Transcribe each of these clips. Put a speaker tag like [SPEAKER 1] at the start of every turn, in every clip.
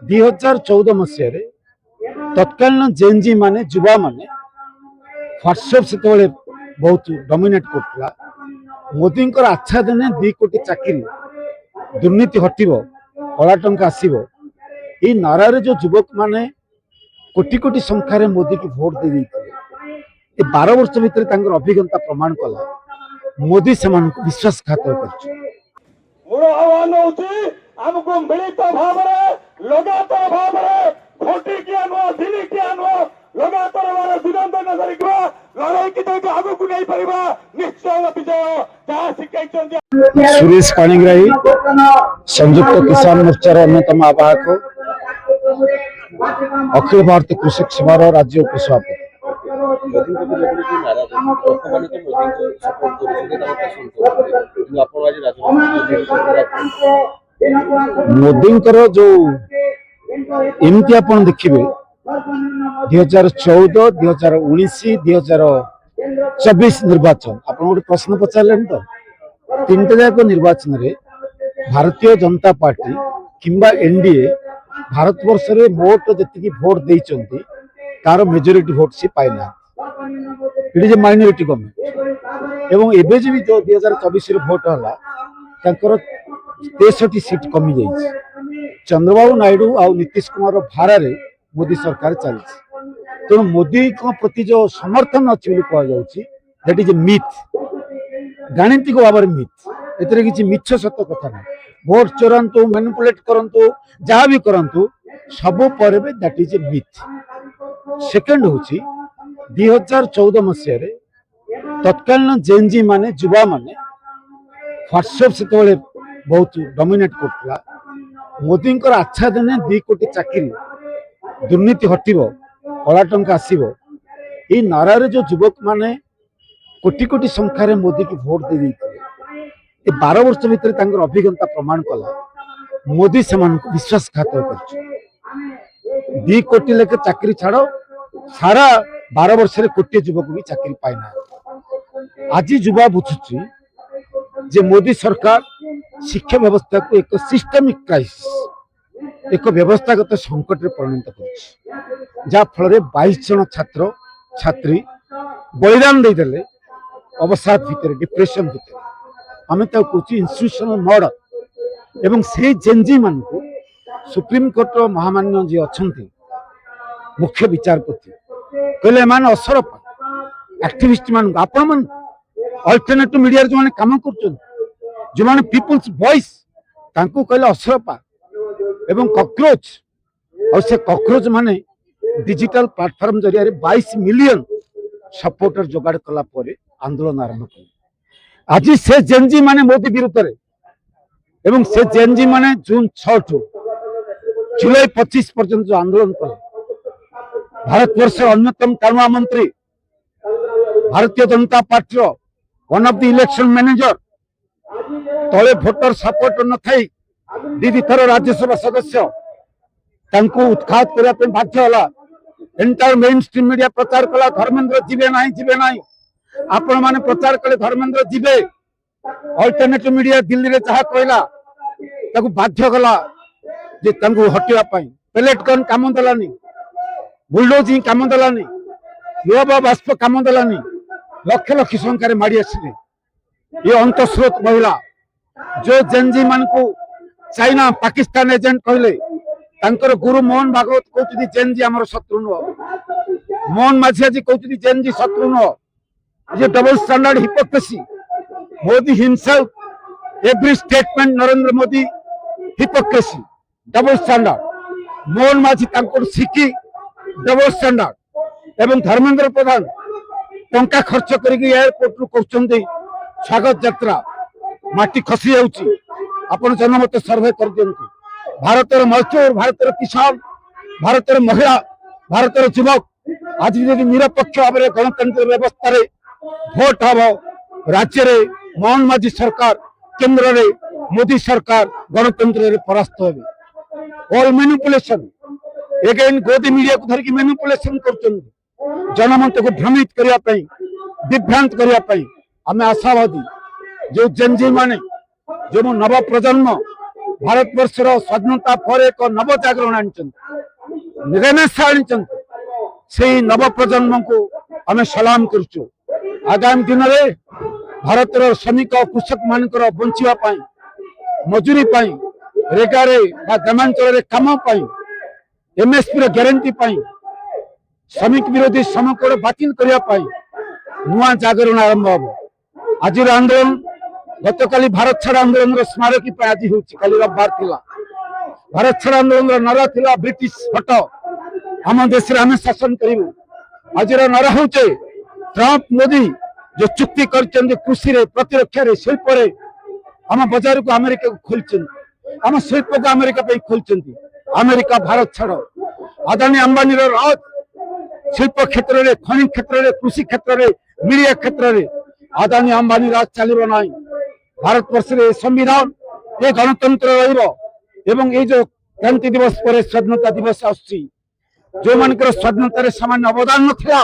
[SPEAKER 1] 2014 मसीह तत्कालीन जेनजी माने युवा माने व्हाट्सएप से बहुत डोमिनेट करता। मोदी आच्छा देने 2 कोटी चाकरी दुर्नीति हटो कला टंका आसो ये नारे जो युवक माने कोटी कोटी संख्यार मोदी की भोट दे ये 12 वर्ष भितर अभिज्ञता प्रमाण कला मोदी से विश्वासघात
[SPEAKER 2] आमको मिलित भाव लगातार भाव घोटी किया दिल्ली किया लगातार दिनंदन लड़ाई की आगे को नहीं पारिबा निश्चय विजय जहाँ शिखाई
[SPEAKER 1] सुरेश पाणिग्राही संयुक्त किसान मोर्चार अन्यतम आवाहक अखिल भारतीय कृषक सभार राज्य उपसभापति मोदी जो एमती आप देखिए 2014, 2019, 2024 निर्वाचन आप गोटे प्रश्न पचारे तो 3टा जाक निर्वाचन रे भारतीय जनता पार्टी किंबा एनडीए भारत वर्ष रे वोट जी भोट देइचंती तार मेजोरिटी भोट सी पाइना इट इज माइनॉरिटी गवर्नमेंट एवं एबे भी जो 2024 रे भोट हला तांकर 63 सीट कमी जाइए। चंद्रबाबू नायडू और नीतीश कुमार भार मोदी सरकार चलती तेणु मोदी प्रति जो समर्थन अच्छी दैट इज ए मिथ गाणितिक भाव में मिथ एतिर किसी मिछ सत कथा ना भोट चोरांतु मैनिपुलेट करंतु जहाँ भी करंतु सब पर that is a myth. Second हूँ 2014 मसीह तत्कालीन जेनजी माने युवा माने व्हाट्सएप से बहुत डोमिनेट करता। मोदी आच्छा देने 2 कोटी चाकरी दुर्नीति हटो कला टंका आसो ये नारे जो युवक माने कोटी कोटी संख्यार मोदी की भोट दे ये 12 वर्ष भितर अभिज्ञता प्रमाण कला मोदी से विश्वासघात कर 2 कोटी लेखे चाकरी छाड़ सारा 12 वर्ष कोटी युवक भी चाकरी पाइना। आज युवा बुझुची जे मोदी सरकार शिक्षा व्यवस्था को एक सिस्टमिक क्राइसिस एक व्यवस्थागत संकट रे परिणत कर जहाँ फल 22 जन छात्र छात्री बलिदान देदेले अवसाद भितर डिप्रेशन भितर आम कहूँ इंस्टीट्यूशनल मर्डर एवं से जेनजी मान को सुप्रीम कोर्ट महामान्य जी अच्छा मुख्य विचारपति कहले माने असरपा एक्टिविस्ट मान आपण मान अल्टरनेटिव मीडिया जो मैंने काम कर जो मैंने पीपुल्स वॉइस तांको कहले असरपा एवं कॉकरोच और से कॉकरोच माने डिजिटल प्लेटफॉर्म जरिया 22 मिलियन सपोर्टर जोगाड़ कला परे आंदोलन आरंभ कले। आज से जेनजी माने मोदी विरुद्ध रे एवं से जेनजी माने जून 6 ठू जुलाई 25 पर्यंत जो आंदोलन कले भारतवर्ष अन्यतम कानून मंत्री Bharatiya Janata party one of the election manager तले भोटर सपोर्ट न थी दीदी थर राज्यसभा सदस्य उत्खात करने बाध्य होला एंटायर मेन स्ट्रीम मीडिया प्रचार कला धर्मेंद्र जीवे ना आपण माने प्रचार कले धर्मेंद्र जीवे अल्टरनेटिव मीडिया दिल्ली रे जहा कहला ताकू बाध्य कला जे तांको हटिया पई पेलेट गन काम दलानी बुलडोजिंग काम दलानी लोहा बाष्प काम दलानी लक्ष लक्ष संख्यार माड़ी आसिले ये अंतस्रोत महिला जो जेनजी मान को चाइना पाकिस्तान एजेंट कहले तांकर गुरु मोहन भागवत कहते जेनजी आमर शत्रु नुह मोहन माझी आज कहते जेनजी शत्रु नुह ये double standard hypocrisy Modi himself every statement Narendra Modi hypocrisy double standard Mohan माझी तांकर सिकी डबल स्टैंडर्ड एवं धर्मेंद्र प्रधान टंका खर्च करके एयरपोर्ट रु कहते स्वागत यात्रा माटी खसी जाऊँ जनमत सर्वे कर दिंतु भारतर मजदूर भारतर किसान भारतर महिला भारतर युवक आज यदि निरपेक्ष भाव में गणतंत्र व्यवस्था रे भोट हम राज्य रे मोहन माझी सरकार केंद्र रे मोदी सरकार गणतंत्र रे परास्त होबे ऑल मैनिपुलेशन एगेन गोदी मीडिया को धरिक मैनिपुलेशन कर जनमत को भ्रमित करने विभ्रांत करने आम आशावादी जो जेनजी माने जो नव प्रजन्म ଭାରତବର୍ଷର ସ୍ୱାଧୀନତା ପରେ ଏକ ନବଜାଗରଣ ଆଣିଛନ୍ତି, ରେନେସାଁ ଆଣିଛନ୍ତି। ସେହି ନବପ୍ରଜନ୍ମକୁ ଆମେ ସଲାମ କରୁଛୁ। ଆଗାମୀ ଦିନରେ ଭାରତର ଶ୍ରମିକ କୃଷକ ମାନଙ୍କର ବଞ୍ଚିବା ପାଇଁ, ମଜୁରୀ ପାଇଁ, ରେଗାରେ ବା ଗ୍ରାମାଞ୍ଚଳରେ କାମ ପାଇଁ, ଏମଏସପି ର ଗ୍ୟାରେଣ୍ଟି ପାଇଁ, ଶ୍ରମିକ ବିରୋଧୀ ଶ୍ରମ କୋଡ ବାତିଲ କରିବା ପାଇଁ ନୂଆ ଜାଗରଣ ଆରମ୍ଭ ହେବ। ଆଜିର ଆନ୍ଦୋଳନ ଗତକାଲି ଭାରତ ଛାଡ ଆନ୍ଦୋଳନର ସ୍ମାରକୀ ପାଇଁ ଆଜି ହେଉଛି, କାଲି ରବିବାର ଥିଲା। ଭାରତ ଛାଡ ଆନ୍ଦୋଳନର ନାରା ଥିଲା ବ୍ରିଟିଶ ହଟ, ଆମ ଦେଶରେ ଆମେ ଶାସନ କରିବୁ। ଆଜିର ନାରା ହେଉଛି ଟ୍ରମ୍ପ ମୋଦି ଯୋଉ ଚୁକ୍ତି କରିଛନ୍ତି କୃଷିରେ, ପ୍ରତିରକ୍ଷାରେ, ଶିଳ୍ପରେ, ଆମ ବଜାରକୁ ଆମେରିକାକୁ ଖୋଲିଛନ୍ତି, ଆମ ଶିଳ୍ପକୁ ଆମେରିକା ପାଇଁ ଖୋଲିଛନ୍ତି। ଆମେରିକା ଭାରତ ଛାଡ। ଆଦାନୀ ଅମ୍ବାନୀର ରାଜ ଶିଳ୍ପ କ୍ଷେତ୍ରରେ, ଖଣି କ୍ଷେତ୍ରରେ, କୃଷି କ୍ଷେତ୍ରରେ, ମିଡିଆ କ୍ଷେତ୍ରରେ ଆଦାନୀ ଅମ୍ବାନୀ ରାଜ ଚାଲିବ ନାହିଁ। ଭାରତବର୍ଷରେ ଏ ସମ୍ବିଧାନ, ଏ ଗଣତନ୍ତ୍ର ରହିବ। ଏବଂ ଏଇ ଯୋଉ କ୍ରାନ୍ତି ଦିବସ ପରେ ସ୍ୱାଧୀନତା ଦିବସ ଆସୁଛି, ଯୋଉମାନଙ୍କର ସ୍ୱାଧୀନତାରେ ସାମାନ୍ୟ ଅବଦାନ ନଥିଲା,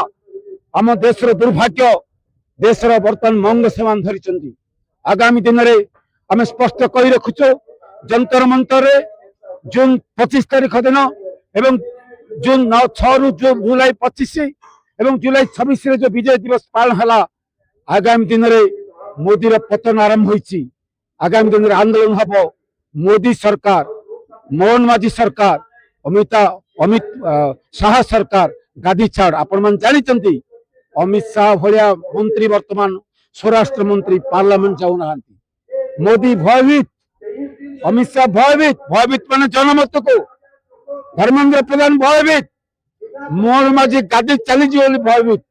[SPEAKER 1] ଆମ ଦେଶର ଦୁର୍ଭାଗ୍ୟ, ଦେଶର ବର୍ତ୍ତମାନ ମଙ୍ଗ ସେମାନେ ଧରିଛନ୍ତି। ଆଗାମୀ ଦିନରେ ଆମେ ସ୍ପଷ୍ଟ କହି ରଖୁଛୁ, ଯନ୍ତର ମନ୍ତରରେ ଜୁନ 25 ତାରିଖ ଦିନ ଏବଂ ଜୁନ 6 ରୁ ଜୁଲାଇ 25 ଏବଂ ଜୁଲାଇ 26 ଯୋଉ ବିଜୟ ଦିବସ ପାଳନ ହେଲା, ଆଗାମୀ ଦିନରେ ମୋଦିର ପତନ ଆରମ୍ଭ ହୋଇଛି। ଆଗାମୀ ଦିନରେ ଆନ୍ଦୋଳନ ହବ। ମୋଦି ସରକାର, ମୋହନ ମାଝୀ ସରକାର, ଅମିତ ଶାହ ସରକାର ଗାଦି ଛାଡ଼। ଆପଣମାନେ ଜାଣିଛନ୍ତି ଅମିତ ଶାହ ଭଳିଆ ମନ୍ତ୍ରୀ ବର୍ତ୍ତମାନ ସ୍ୱରାଷ୍ଟ୍ର ମନ୍ତ୍ରୀ ପାର୍ଲାମେଣ୍ଟ ଯାଉନାହାନ୍ତି। ମୋଦି ଭୟଭୀତ, ଅମିତ ଶାହ ଭୟଭୀତ। ଭୟଭୀତ ମାନେ ଜନମତକୁ, ଧର୍ମେନ୍ଦ୍ର ପ୍ରଧାନ ଭୟଭୀତ, ମୋହନ ମାଝୀ ଗାଦି ଚାଲିଯିବ ବୋଲି ଭୟଭୀତ।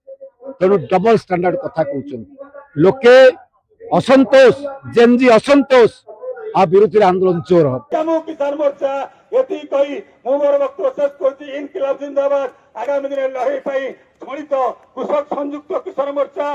[SPEAKER 1] ତେଣୁ ଡବଲ ଷ୍ଟାଣ୍ଡାର୍ଡ କଥା କହୁଛନ୍ତି ଲୋକେ। ଅସନ୍ତୋଷ, ଜେନଜି ଅସନ୍ତୋଷ, ଆ ବିରୁଦ୍ଧରେ ଆନ୍ଦୋଳନ ଜୋର ହେବ।
[SPEAKER 2] ଜାମ୍ମୁ କିଷାନ ମୋର୍ଚ୍ଚା ଏତିକି କହି ମୁଁ ମୋର ବକ୍ତବ୍ୟ ଶେଷ କରୁଛି। ଇନକିଲାବ ଜିନ୍ଦାବାଦ। ଆଗାମୀ ଦିନରେ ଲଢ଼େଇ ପାଇଁ ମିଳିତ କୃଷକ ସଂଯୁକ୍ତ କିଷାନ ମୋର୍ଚ୍ଚା